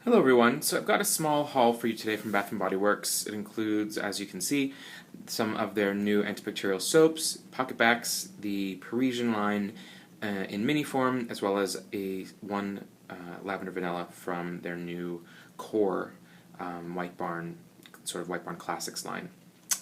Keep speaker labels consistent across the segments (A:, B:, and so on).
A: Hello everyone, so I've got a small haul for you today from Bath & Body Works. It includes, as you can see, some of their new antibacterial soaps, PocketBacs, the Parisian line in mini form, as well as one Lavender Vanilla from their new core White Barn Classics line.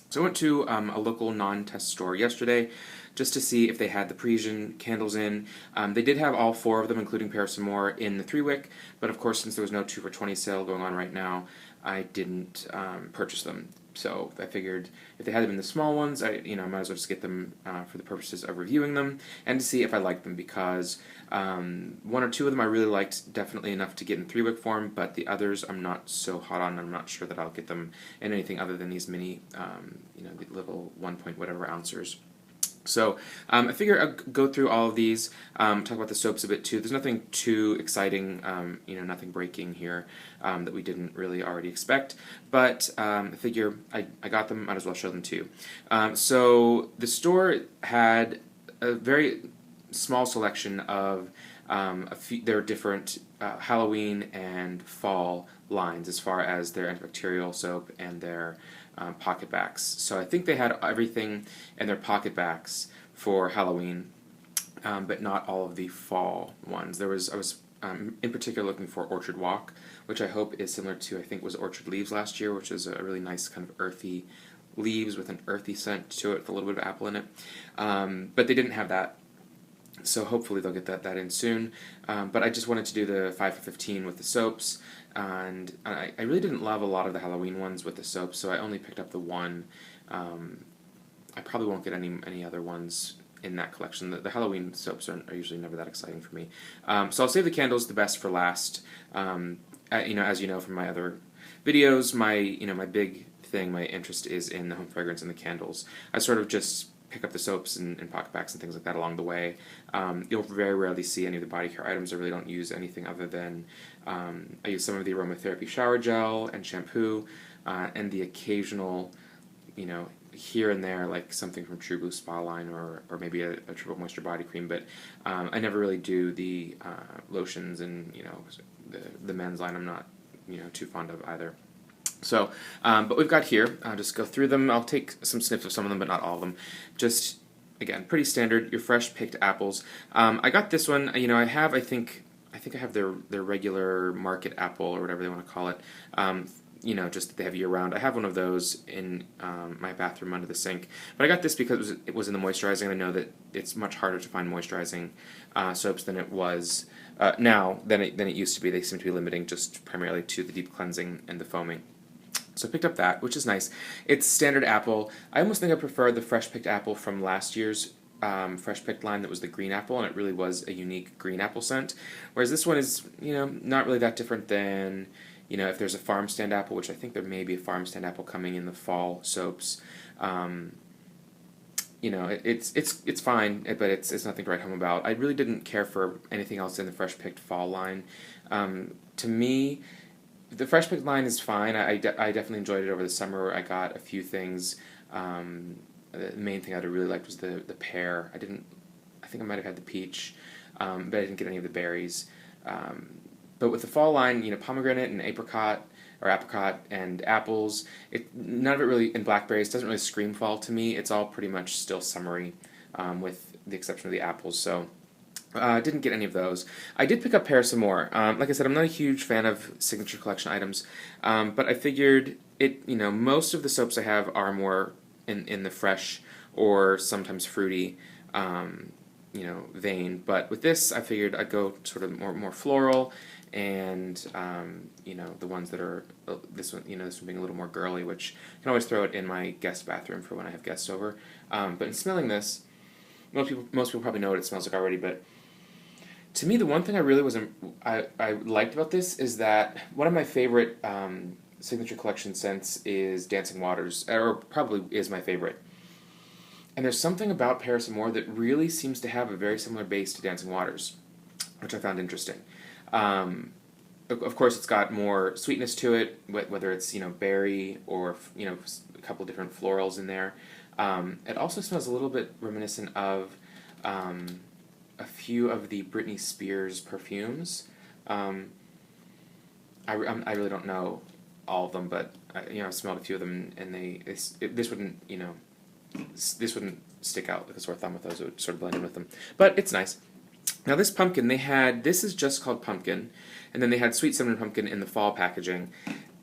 A: So I went to a local non-test store yesterday just to see if they had the Parisian candles in. They did have all four of them, including Paris and More, in the 3-wick, but of course, since there was no 2 for $20 sale going on right now, I didn't purchase them. So I figured if they had them in the small ones, I might as well just get them for the purposes of reviewing them and to see if I liked them, because one or two of them I really liked, definitely enough to get in 3-wick form, but the others I'm not so hot on. I'm not sure that I'll get them in anything other than these mini, the little 1 point whatever ouncers. So I figure I'll go through all of these, talk about the soaps a bit too. There's nothing too exciting, nothing breaking here that we didn't really already expect, but I figure I got them, might as well show them to you. So the store had a very small selection of their different Halloween and fall lines as far as their antibacterial soap and their PocketBacs. So I think they had everything in their PocketBacs for Halloween, but not all of the fall ones. I was in particular looking for Orchard Walk, which I hope is similar to, I think, was Orchard Leaves last year, which is a really nice kind of earthy leaves with an earthy scent to it with a little bit of apple in it. But they didn't have that. So hopefully they'll get that in soon. But I just wanted to do the 5 for 15 with the soaps, and I really didn't love a lot of the Halloween ones with the soaps, so I only picked up the one. I probably won't get any other ones in that collection. The Halloween soaps are usually never that exciting for me. So I'll save the candles the best for last. As you know from my other videos, my big thing, my interest is in the home fragrance and the candles. I sort of just pick up the soaps and PocketBacs and things like that along the way. You'll very rarely see any of the body care items. I really don't use anything other than I use some of the aromatherapy shower gel and shampoo, and the occasional, here and there, like something from True Blue Spa line or maybe a triple moisture body cream. But I never really do the lotions and the men's line. I'm not too fond of either. So, but we've got here, I'll just go through them. I'll take some sniffs of some of them, but not all of them. Just, again, pretty standard, your fresh picked apples. I got this one, I think I have their regular market apple, or whatever they want to call it, just that they have year-round. I have one of those in my bathroom under the sink. But I got this because it was in the moisturizing, and I know that it's much harder to find moisturizing soaps than it was now, than it used to be. They seem to be limiting just primarily to the deep cleansing and the foaming. So I picked up that, which is nice. It's standard apple. I almost think I prefer the fresh picked apple from last year's fresh picked line that was the green apple, and it really was a unique green apple scent. Whereas this one is, not really that different than, if there's a farm stand apple, which I think there may be a farm stand apple coming in the fall soaps. It's fine, but it's nothing to write home about. I really didn't care for anything else in the fresh picked fall line. To me, the fresh picked line is fine. I definitely enjoyed it over the summer. I got a few things. The main thing I really liked was the pear. I think I might have had the peach, but I didn't get any of the berries. But with the fall line, pomegranate and apricot and apples, none of it really, and blackberries, doesn't really scream fall to me. It's all pretty much still summery, with the exception of the apples. So didn't get any of those. I did pick up Paris some more. Like I said, I'm not a huge fan of signature collection items, but I figured most of the soaps I have are more in the fresh or sometimes fruity, vein. But with this, I figured I'd go sort of more floral, and the ones that are this one being a little more girly, which I can always throw it in my guest bathroom for when I have guests over. But in smelling this, most people probably know what it smells like already, but to me, the one thing I liked about this is that one of my favorite signature collection scents is Dancing Waters, or probably is my favorite. And there's something about Paris and More that really seems to have a very similar base to Dancing Waters, which I found interesting. Of course, it's got more sweetness to it, whether it's berry or a couple different florals in there. It also smells a little bit reminiscent of a few of the Britney Spears perfumes. I really don't know all of them, but I've smelled a few of them, and this wouldn't this wouldn't stick out like a sore thumb with those. It would sort of blend in with them, but it's nice. Now this pumpkin, this is just called pumpkin, and then they had sweet cinnamon pumpkin in the fall packaging.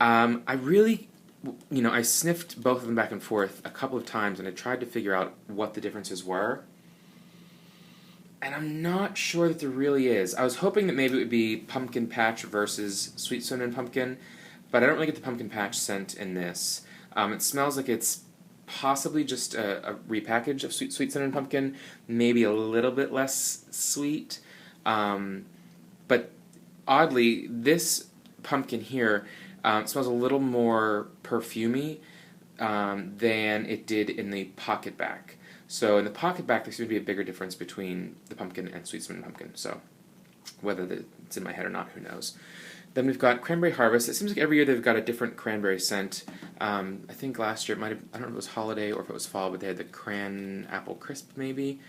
A: I really, I sniffed both of them back and forth a couple of times, and I tried to figure out what the differences were. And I'm not sure that there really is. I was hoping that maybe it would be pumpkin patch versus sweet cinnamon pumpkin, but I don't really get the pumpkin patch scent in this. It smells like it's possibly just a repackage of sweet cinnamon pumpkin, maybe a little bit less sweet. But oddly, this pumpkin here smells a little more perfumey than it did in the PocketBac. So in the PocketBac, there seems to be a bigger difference between the pumpkin and sweet cinnamon pumpkin. So whether it's in my head or not, who knows. Then we've got Cranberry Harvest. It seems like every year they've got a different cranberry scent. I think last year it might have, I don't know if it was holiday or if it was fall, but they had the cran apple crisp maybe.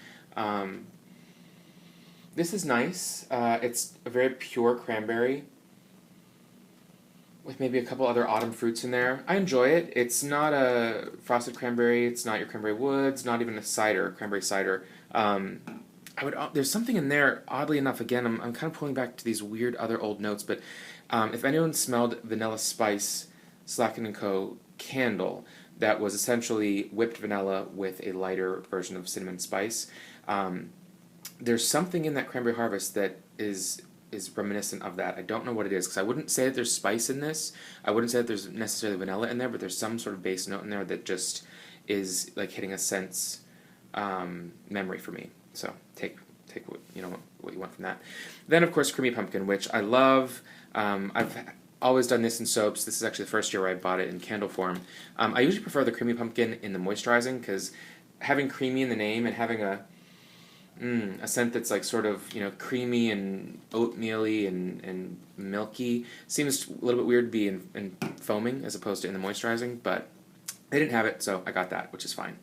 A: This is nice. It's a very pure cranberry with maybe a couple other autumn fruits in there. I enjoy it. It's not a frosted cranberry. It's not your cranberry woods. Not even a cranberry cider. There's something in there, oddly enough, again, I'm kind of pulling back to these weird other old notes, but if anyone smelled Vanilla Spice Slacken & Co. candle that was essentially whipped vanilla with a lighter version of cinnamon spice, there's something in that Cranberry Harvest that is reminiscent of that. I don't know what it is, because I wouldn't say that there's spice in this. I wouldn't say that there's necessarily vanilla in there, but there's some sort of base note in there that just is like hitting a sense memory for me. So take what you want from that. Then of course Creamy Pumpkin, which I love. I've always done this in soaps. This is actually the first year where I bought it in candle form. I usually prefer the Creamy Pumpkin in the moisturizing, because having creamy in the name and having a scent that's like sort of creamy and oatmeal-y and milky seems a little bit weird to be in foaming as opposed to in the moisturizing, but they didn't have it, so I got that, which is fine.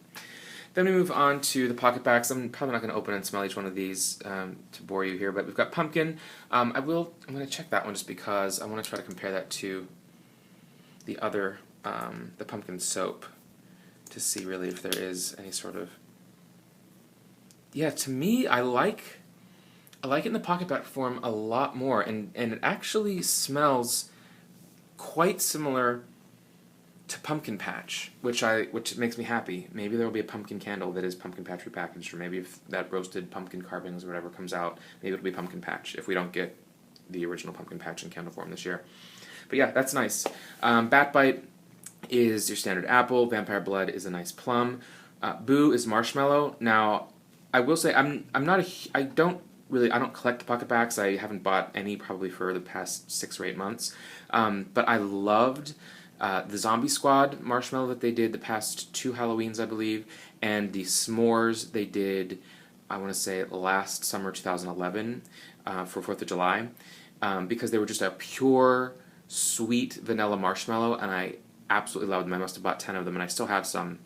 A: Then we move on to the PocketBacs. I'm probably not going to open and smell each one of these to bore you here, but we've got pumpkin. I'm going to check that one just because I want to try to compare that to the other, the pumpkin soap, to see really if there is any sort of. Yeah, to me, I like it in the PocketBac form a lot more, and it actually smells quite similar to Pumpkin Patch, which makes me happy. Maybe there will be a pumpkin candle that is Pumpkin Patch repackaged, or maybe if that roasted pumpkin carvings or whatever comes out, maybe it'll be Pumpkin Patch if we don't get the original Pumpkin Patch in candle form this year. But yeah, that's nice. Bat Bite is your standard apple. Vampire Blood is a nice plum. Boo is marshmallow. Now, I will say I don't collect PocketBacs. I haven't bought any probably for the past 6 or 8 months. But I loved the Zombie Squad marshmallow that they did the past 2 Halloweens, I believe, and the s'mores they did, I want to say, last summer 2011 for 4th of July, because they were just a pure, sweet vanilla marshmallow, and I absolutely loved them. I must have bought 10 of them, and I still have some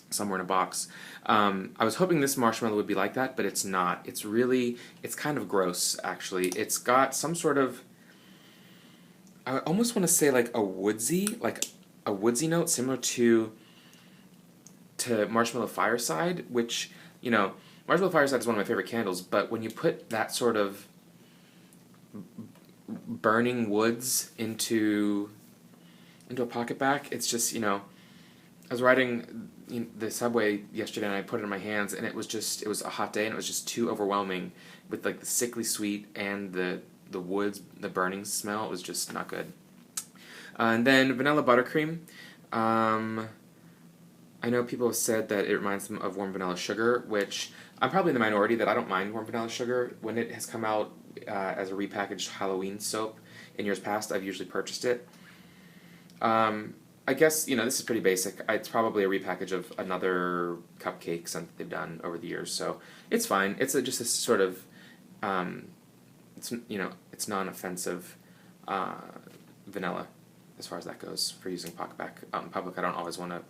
A: somewhere in a box. I was hoping this marshmallow would be like that, but it's not. It's kind of gross, actually. It's got some sort of, I almost want to say like a woodsy note, similar to Marshmallow Fireside, which, Marshmallow Fireside is one of my favorite candles, but when you put that sort of burning woods into a PocketBac, it's just, I was riding the subway yesterday and I put it in my hands, and it was a hot day and it was just too overwhelming with like the sickly sweet and the woods, the burning smell. It was just not good. And then Vanilla Buttercream. I know people have said that it reminds them of Warm Vanilla Sugar, which I'm probably in the minority that I don't mind Warm Vanilla Sugar. When it has come out as a repackaged Halloween soap in years past, I've usually purchased it. I guess, this is pretty basic. It's probably a repackage of another cupcake scent that they've done over the years, so it's fine. It's just a sort of, it's non-offensive vanilla as far as that goes for using PocketBac out in public. I don't always want to,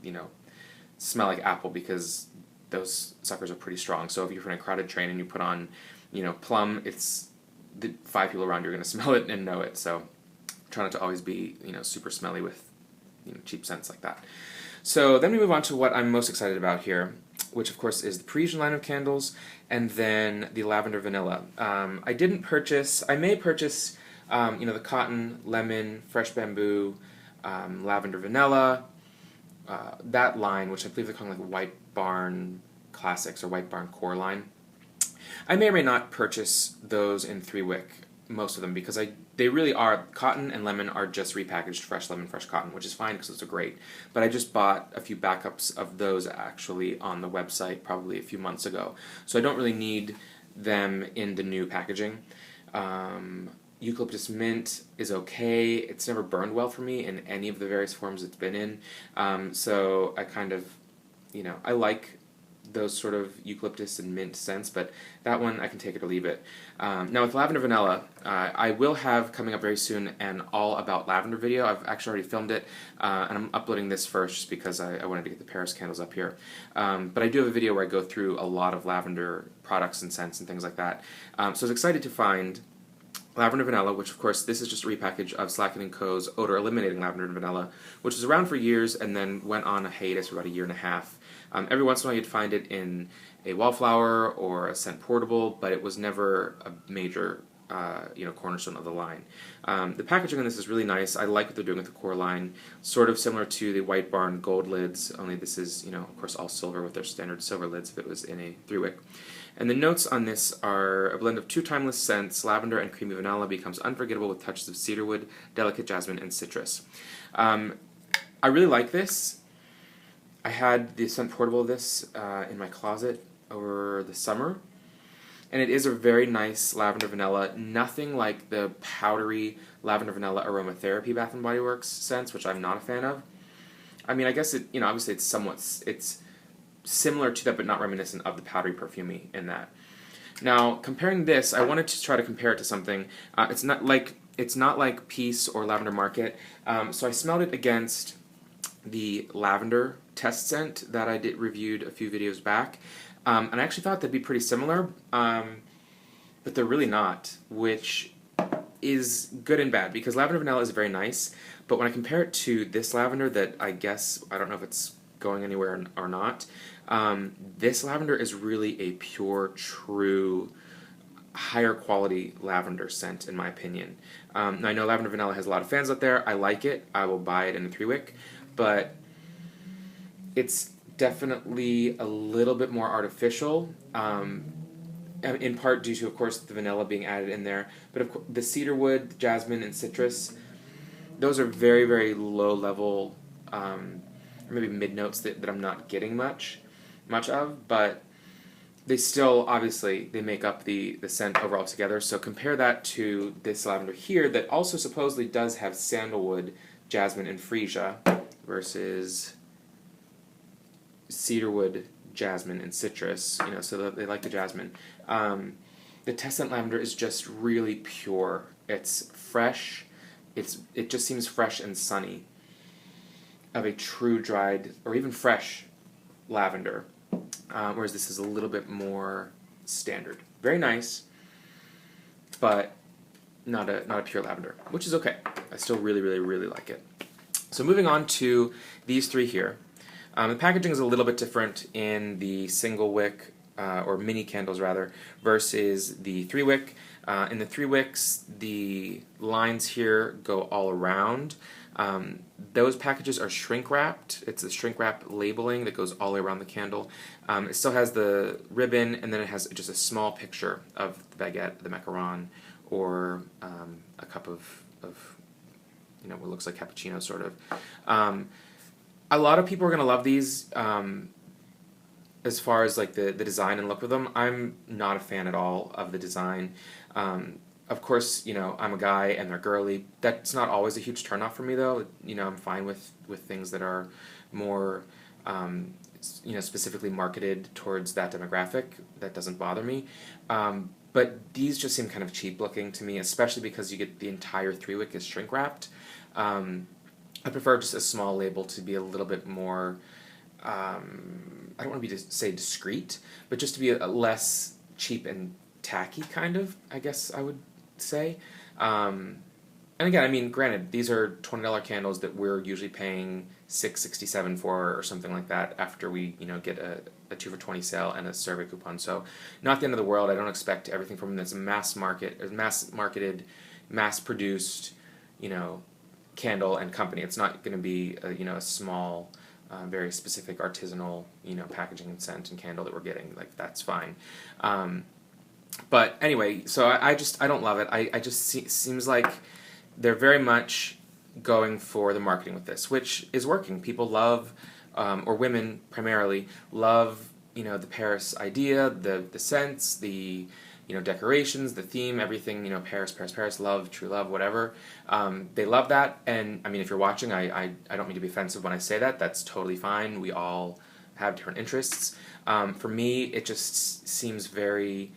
A: smell like apple, because those suckers are pretty strong. So if you're in a crowded train and you put on, plum, it's the 5 people around you are going to smell it and know it. So Try not to always be, super smelly with, cheap scents like that. So then we move on to what I'm most excited about here, which of course is the Parisian line of candles, and then the Lavender Vanilla. I may purchase, the cotton, lemon, fresh bamboo, Lavender Vanilla, that line, which I believe they're calling like White Barn Classics or White Barn Core line. I may or may not purchase those in 3-wick, most of them, because they really are, cotton and lemon are just repackaged fresh lemon, fresh cotton, which is fine because those are great. But I just bought a few backups of those actually on the website probably a few months ago. So I don't really need them in the new packaging. Eucalyptus mint is okay. It's never burned well for me in any of the various forms it's been in. So I kind of, I like those sort of eucalyptus and mint scents, but that one I can take it or leave it. Now with Lavender Vanilla, I will have coming up very soon an all about lavender video. I've actually already filmed it, and I'm uploading this first just because I wanted to get the Paris candles up here. But I do have a video where I go through a lot of lavender products and scents and things like that. So I was excited to find Lavender Vanilla, which of course this is just a repackage of Slacken & Co.'s Odor Eliminating Lavender Vanilla, which was around for years and then went on a hiatus for about a year and a half. Every once in a while you'd find it in a wallflower or a scent portable, but it was never a major cornerstone of the line. The packaging on this is really nice. I like what they're doing with the core line, sort of similar to the White Barn gold lids, only this is, of course all silver with their standard silver lids if it was in a 3-wick. And the notes on this are a blend of 2 timeless scents. Lavender and creamy vanilla becomes unforgettable with touches of cedarwood, delicate jasmine, and citrus. I really like this. I had the scent portable of this in my closet over the summer, and it is a very nice lavender vanilla. Nothing like the powdery lavender vanilla aromatherapy Bath & Body Works scents, which I'm not a fan of. I mean, I guess it, obviously it's similar to that, but not reminiscent of the powdery perfumey in that. Now, comparing this, I wanted to try to compare it to something. It's not like Peace or Lavender Market. So I smelled it against the lavender test scent that I reviewed a few videos back, and I actually thought they'd be pretty similar, but they're really not, which is good and bad, because Lavender Vanilla is very nice, but when I compare it to this lavender that I don't know if it's going anywhere or not, this lavender is really a pure, true, higher quality lavender scent in my opinion. Now I know Lavender Vanilla has a lot of fans out there. I like it. I will buy it in a 3-wick, but it's definitely a little bit more artificial, in part due to, of course, the vanilla being added in there, but of course, the cedarwood, the jasmine, and citrus, those are very, very low level, or maybe mid notes that I'm not getting much of, but they still, obviously, they make up the scent overall together. So compare that to this lavender here that also supposedly does have sandalwood, jasmine, and freesia versus cedarwood, jasmine, and citrus, so they like the jasmine. The test scent lavender is just really pure. It's fresh. It just seems fresh and sunny of a true dried or even fresh lavender, whereas this is a little bit more standard. Very nice, but not a pure lavender, which is okay. I still really, really, really like it. So moving on to these 3 here. The packaging is a little bit different in the single wick, or mini candles rather, versus the 3-wick. In the 3-wicks, the lines here go all around. Those packages are shrink wrapped. It's a shrink wrap labeling that goes all the way around the candle. It still has the ribbon, and then it has just a small picture of the baguette, the macaron, or a cup of what looks like cappuccino, sort of. A lot of people are going to love these as far as like the design and look of them. I'm not a fan at all of the design. Of course, I'm a guy and they're girly. That's not always a huge turnoff for me, though. I'm fine with things that are more, specifically marketed towards that demographic. That doesn't bother me. But these just seem kind of cheap looking to me, especially because you get the entire 3-wick is shrink wrapped. I prefer just a small label to be a little bit more, I don't want to say discreet, but just to be a less cheap and tacky kind of, I guess I would say. And again, I mean, granted, these are $20 candles that we're usually paying $6.67 for or something like that after we, get a 2 for 20 sale and a survey coupon. So not the end of the world. I don't expect everything from this mass marketed, mass produced, candle and company. It's not going to be a small, very specific artisanal, packaging and scent and candle that we're getting. Like, that's fine. But anyway, so I don't love it. I just seems like they're very much going for the marketing with this, which is working. People love, or women primarily, love, the Paris idea, the scents, the, decorations, the theme, everything, Paris, Paris, Paris, love, true love, whatever. They love that, and I mean, if you're watching, I don't mean to be offensive when I say that. That's totally fine. We all have different interests. For me, it just seems very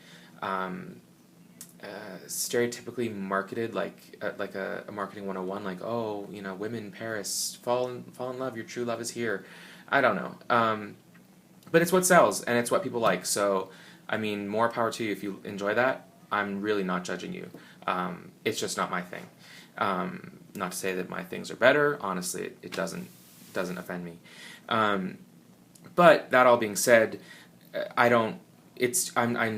A: stereotypically marketed, like a marketing 101, like, oh, women, Paris, fall in love, your true love is here. I don't know. But it's what sells, and it's what people like, so, I mean, more power to you if you enjoy that. I'm really not judging you. It's just not my thing. Not to say that my things are better. Honestly, it doesn't offend me. But that all being said, I'm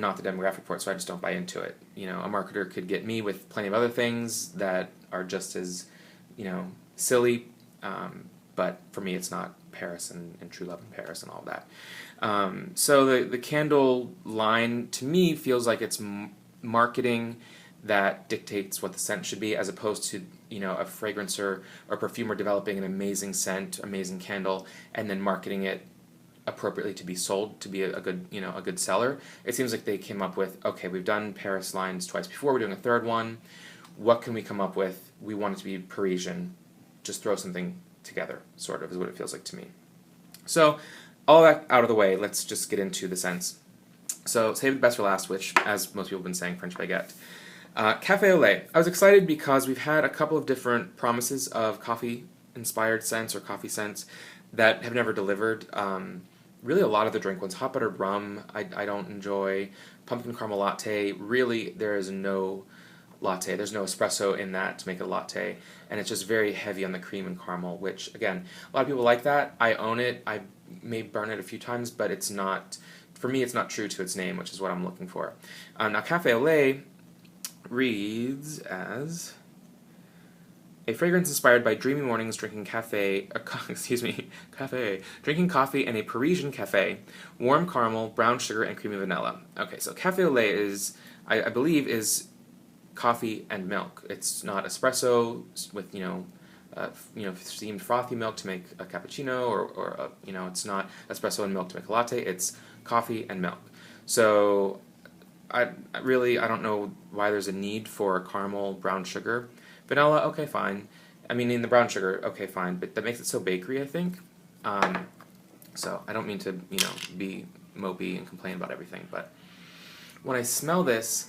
A: not the demographic for it, so I just don't buy into it. A marketer could get me with plenty of other things that are just as, silly, but for me it's not Paris and true love in Paris and all that. So the candle line, to me, feels like it's marketing that dictates what the scent should be, as opposed to, a fragrancer or perfumer developing an amazing scent, amazing candle, and then marketing it appropriately to be sold, to be a good seller. It seems like they came up with, okay, we've done Paris lines twice before, we're doing a third one. What can we come up with? We want it to be Parisian. Just throw something together, sort of, is what it feels like to me. So, all that out of the way, let's just get into the scents. So, save the best for last, which, as most people have been saying, French Baguette. Cafe au lait. I was excited because we've had a couple of different promises of coffee-inspired scents or coffee scents that have never delivered. Really, a lot of the drink ones. Hot buttered rum, I don't enjoy. Pumpkin caramel latte, really, there is no latte. There's no espresso in that to make it a latte, and it's just very heavy on the cream and caramel, which, again, a lot of people like that. I own it. I may burn it a few times, but it's not, for me, it's not true to its name, which is what I'm looking for. Now, Cafe au lait reads as a fragrance inspired by dreamy mornings, drinking cafe, drinking coffee in a Parisian cafe, warm caramel, brown sugar, and creamy vanilla. Okay, so Cafe au lait is, I believe, is coffee and milk. It's not espresso with, steamed frothy milk to make a cappuccino, or it's not espresso and milk to make a latte. It's coffee and milk. So I don't know why there's a need for caramel, brown sugar. Vanilla, okay, fine. I mean, in the brown sugar, okay, fine. But that makes it so bakery, I think. So I don't mean to, be mopey and complain about everything. But when I smell this,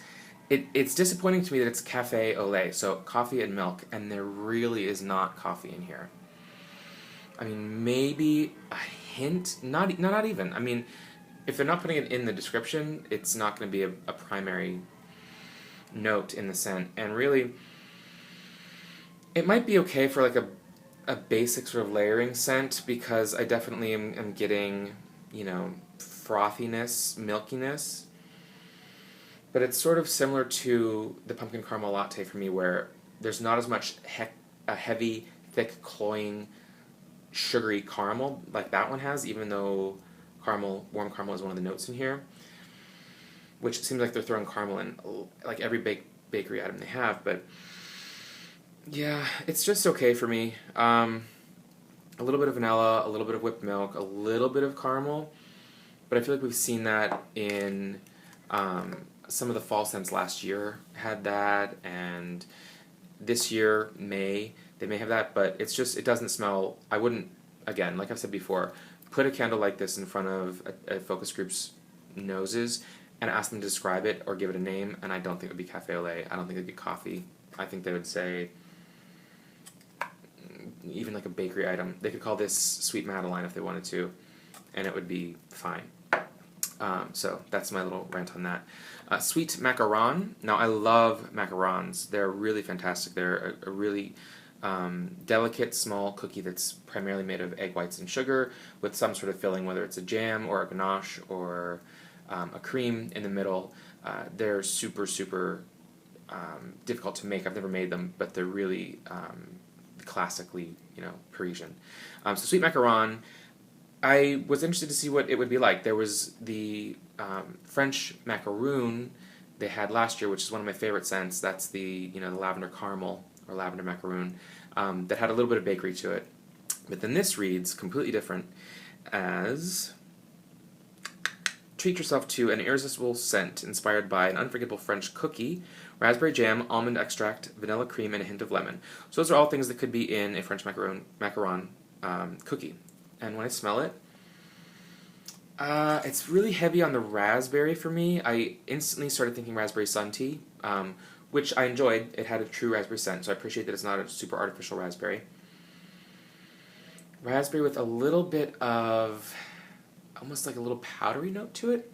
A: it's disappointing to me that it's cafe au lait, so coffee and milk, and there really is not coffee in here. I mean, maybe a hint? Not even. I mean, if they're not putting it in the description, it's not going to be a primary note in the scent. And really, it might be okay for like a basic sort of layering scent, because I definitely am getting, frothiness, milkiness. But it's sort of similar to the pumpkin caramel latte for me, where there's not as much a heavy, thick, cloying, sugary caramel like that one has, even though warm caramel is one of the notes in here, which seems like they're throwing caramel in like every bakery item they have. But yeah, it's just okay for me. A little bit of vanilla, a little bit of whipped milk, a little bit of caramel, but I feel like we've seen that in some of the fall scents last year had that, and this year they may have that, but it's just, it doesn't smell. I wouldn't, again, like I've said before, put a candle like this in front of a focus group's noses and ask them to describe it or give it a name, and I don't think it would be cafe au lait. I don't think it would be coffee. I think they would say even like a bakery item. They could call this Sweet Madeline if they wanted to, and it would be fine. So that's my little rant on that. Sweet macaron. Now I love macarons. They're really fantastic. They're a really delicate small cookie that's primarily made of egg whites and sugar with some sort of filling, whether it's a jam or a ganache or a cream in the middle. They're super, super difficult to make. I've never made them, but they're really classically, Parisian. So sweet macaron. I was interested to see what it would be like. There was the French macaroon they had last year, which is one of my favorite scents. That's the the lavender caramel or lavender macaroon that had a little bit of bakery to it. But then this reads completely different as treat yourself to an irresistible scent inspired by an unforgettable French cookie, raspberry jam, almond extract, vanilla cream, and a hint of lemon. So those are all things that could be in a French macaron cookie. And when I smell it, it's really heavy on the raspberry for me. I instantly started thinking raspberry sun tea, which I enjoyed. It had a true raspberry scent, so I appreciate that it's not a super artificial raspberry. Raspberry with a little bit of almost like a little powdery note to it.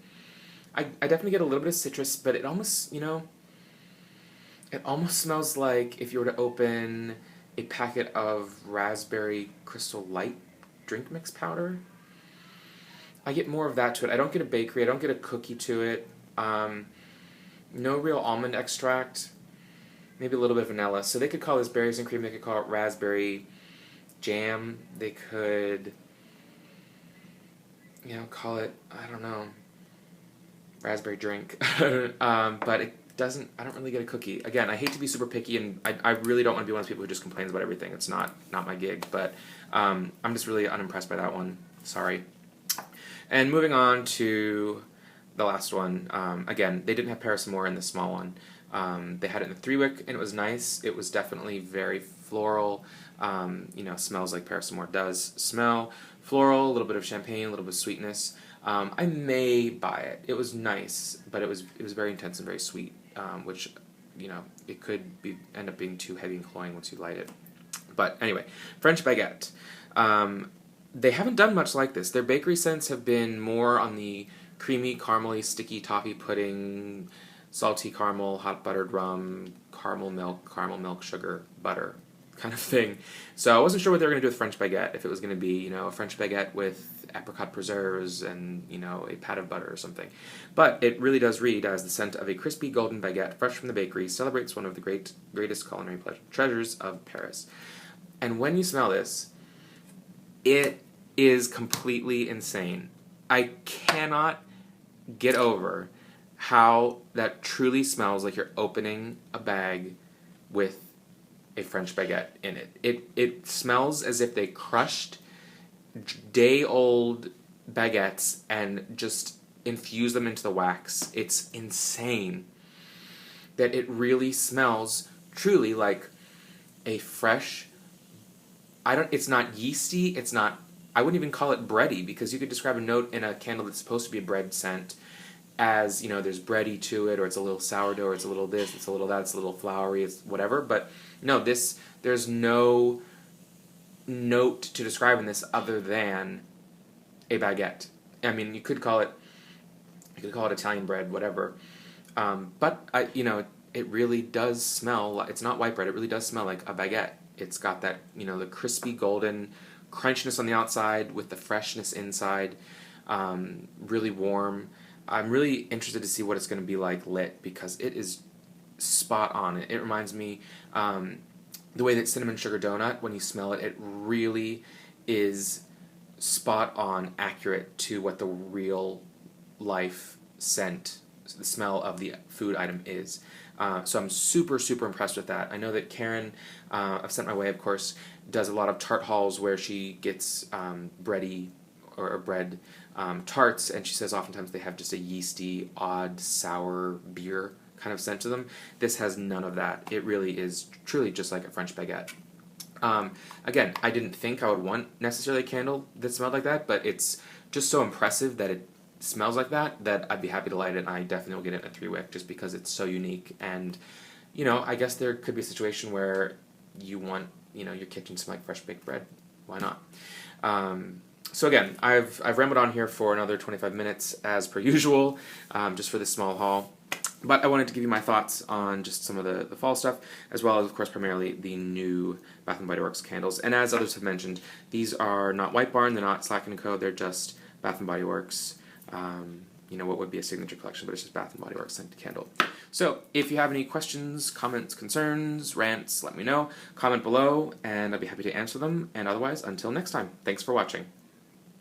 A: I definitely get a little bit of citrus, but it almost, it almost smells like if you were to open a packet of raspberry crystal light drink mix powder. I get more of that to it. I don't get a bakery. I don't get a cookie to it. No real almond extract. Maybe a little bit of vanilla. So they could call this berries and cream. They could call it raspberry jam. They could, call it, I don't know, raspberry drink. But it doesn't, I don't really get a cookie. Again, I hate to be super picky, and I really don't want to be one of those people who just complains about everything. It's not my gig, but I'm just really unimpressed by that one. Sorry. And moving on to the last one. Again, they didn't have Paris Amour in the small one. They had it in the 3-wick, and it was nice. It was definitely very floral. Smells like Paris Amour does smell. Floral, a little bit of champagne, a little bit of sweetness. I may buy it. It was nice, but it was very intense and very sweet, which, it could end up being too heavy and cloying once you light it. But anyway, French Baguette. They haven't done much like this. Their bakery scents have been more on the creamy, caramely, sticky toffee pudding, salty caramel, hot buttered rum, caramel milk, sugar, butter kind of thing. So I wasn't sure what they were going to do with French Baguette, if it was going to be, a French Baguette with apricot preserves and, a pat of butter or something. But it really does read as the scent of a crispy golden baguette fresh from the bakery celebrates one of the greatest culinary treasures of Paris. And when you smell this, it is completely insane. I cannot get over how that truly smells like you're opening a bag with a French baguette in it. It smells as if they crushed day-old baguettes and just infused them into the wax. It's insane that it really smells truly like a fresh, it's not yeasty, I wouldn't even call it bready, because you could describe a note in a candle that's supposed to be a bread scent as, there's bready to it, or it's a little sourdough, or it's a little this, it's a little that, it's a little floury, it's whatever. But no, there's no note to describe in this other than a baguette. I mean, you could call it Italian bread, whatever. But it really does smell. It's not white bread. It really does smell like a baguette. It's got that, the crispy golden crunchiness on the outside with the freshness inside. Really warm. I'm really interested to see what it's going to be like lit, because it is spot on. It reminds me the way that cinnamon sugar donut, when you smell it, it really is spot on accurate to what the real life scent, the smell of the food item is. So I'm super, super impressed with that. I know that Karen, of Sent My Way, of course, does a lot of tart hauls where she gets bready or bread tarts, and she says oftentimes they have just a yeasty, odd, sour beer kind of scent to them. This has none of that. It really is truly just like a French baguette. Again, I didn't think I would want necessarily a candle that smelled like that, but it's just so impressive that it smells like that I'd be happy to light it, and I definitely will get it in a 3-wick just because it's so unique. And, I guess there could be a situation where you want, your kitchen to smell like fresh baked bread. Why not? So again, I've rambled on here for another 25 minutes as per usual, just for this small haul. But I wanted to give you my thoughts on just some of the fall stuff, as well as, of course, primarily the new Bath & Body Works candles. And as others have mentioned, these are not White Barn, they're not Slack & Co., they're just Bath & Body Works. You know, what would be a signature collection, but it's just Bath & Body Works scented candle. So, if you have any questions, comments, concerns, rants, let me know. Comment below, and I'll be happy to answer them. And otherwise, until next time, thanks for watching.